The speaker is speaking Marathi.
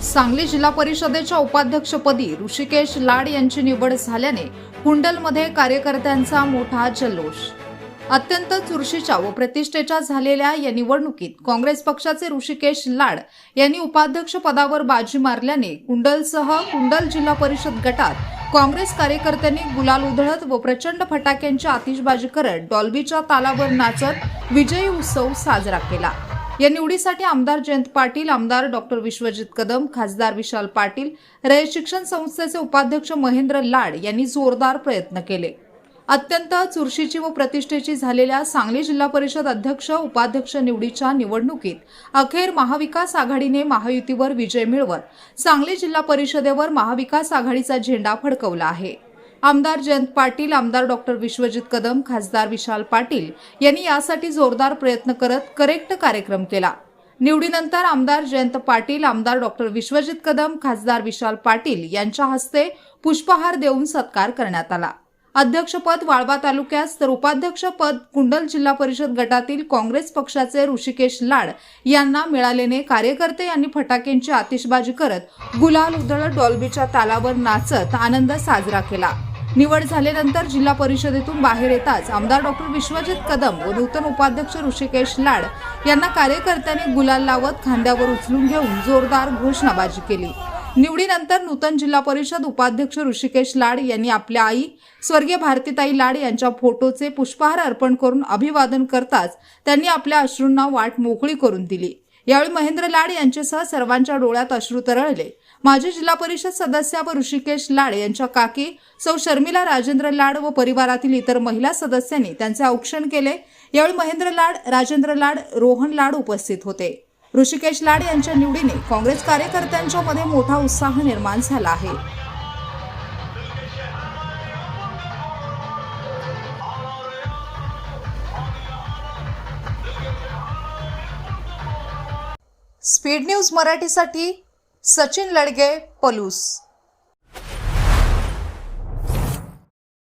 सांगली जिल्हा परिषदेच्या उपाध्यक्षपदी ऋषिकेश लाड यांची निवड झाल्याने कुंडलमध्ये कार्यकर्त्यांचा मोठा जल्लोष। अत्यंत चुरशीच्या व प्रतिष्ठेच्या झालेल्या या निवडणुकीत काँग्रेस पक्षाचे ऋषिकेश लाड यांनी उपाध्यक्ष पदावर बाजी मारल्याने कुंडलसह कुंडल जिल्हा परिषद गटात काँग्रेस कार्यकर्त्यांनी गुलाल उधळत व प्रचंड फटाक्यांची आतिषबाजी करत डॉल्बीच्या तालावर नाचत विजयी उत्सव साजरा केला। या निवडीसाठी आमदार जयंत पाटील, आमदार डॉक्टर विश्वजित कदम, खासदार विशाल पाटील, रयत शिक्षण संस्थेचे उपाध्यक्ष महेंद्र लाड यांनी जोरदार प्रयत्न केले। अत्यंत चुरशीची व प्रतिष्ठेची झालेल्या सांगली जिल्हा परिषद अध्यक्ष उपाध्यक्ष निवडीच्या निवडणुकीत अखेर महाविकास आघाडीने महायुतीवर विजय मिळवत सांगली जिल्हा परिषदेवर महाविकास आघाडीचा झेंडा फडकवला आहे। आमदार जयंत पाटील, आमदार डॉक्टर विश्वजित कदम, खासदार विशाल पाटील यांनी यासाठी जोरदार प्रयत्न करत करेक्ट कार्यक्रम केला। निवडीनंतर आमदार जयंत पाटील, आमदार डॉक्टर विश्वजित कदम, खासदार विशाल पाटील यांच्या हस्ते पुष्पहार देऊन सत्कार करण्यात आला। अध्यक्षपद वाळवा तालुक्यात तर उपाध्यक्षपद कुंडल जिल्हा परिषद गटातील काँग्रेस पक्षाचे ऋषिकेश लाड यांना मिळाल्याने कार्यकर्ते यांनी फटाक्यांची आतिषबाजी करत गुलाल उधळत डॉल्बीच्या तालावर नाचत आनंद साजरा केला। निवड झाल्यानंतर जिल्हा परिषदेतून बाहेर येताच आमदार डॉक्टर विश्वजित कदम व नूतन उपाध्यक्ष ऋषिकेश लाड यांना कार्यकर्त्यांनी गुलाल लावत खांद्यावर उचलून घेऊन जोरदार घोषणाबाजी केली। निवडीनंतर नूतन जिल्हा परिषद उपाध्यक्ष ऋषिकेश लाड यांनी आपल्या आई स्वर्गीय भारतीताई लाड यांच्या फोटोचे पुष्पहार अर्पण करून अभिवादन करताच त्यांनी आपल्या अश्रूंना वाट मोकळी करून दिली। यावेळी महेंद्र लाड यांच्यासह सर्वांच्या डोळ्यात अश्रू तरळले। माजी जिल्हा परिषद सदस्या व ऋषिकेश लाड यांच्या काकी सौ शर्मिला राजेंद्र लाड व परिवारातील इतर महिला सदस्यांनी त्यांचे औक्षण केले। यावेळी महेंद्र लाड, राजेंद्र लाड, रोहन लाड उपस्थित होते। ऋषिकेश लाड यांच्या निवडीने काँग्रेस कार्यकर्त्यांच्या मध्ये मोठा उत्साह निर्माण झाला आहे। स्पीड न्यूज मराठीसाठी सचिन लडगे, पलूस।